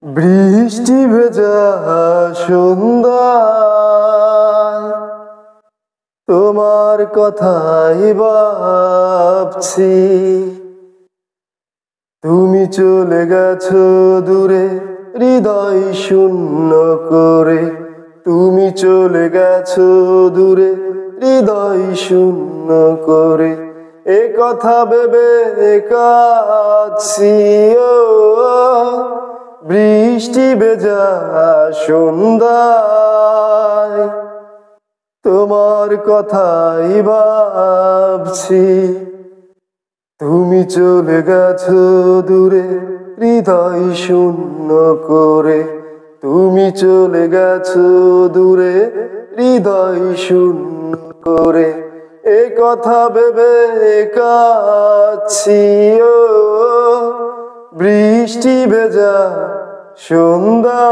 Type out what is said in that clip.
বৃষ্টি ভেজা সন্ধ্যায় তোমার কথাই ভাবছি। তুমি চলে গেছো দূরে হৃদয় শূন্য করে। তুমি চলে গেছো দূরে হৃদয় শূন্য করে। এ কথা ভেবে কাঁদছি। ও বৃষ্টি ভেজা সন্ধ্যায় তোমার কথাই ভাবছি। তুমি চলে গেছো দূরে হৃদয় শূন্য করে। তুমি চলে গেছো দূরে হৃদয় শূন্য করে। এ কথা ভেবে কাঁদছি। ও বৃষ্টি ভেজা সন্ধ্যা।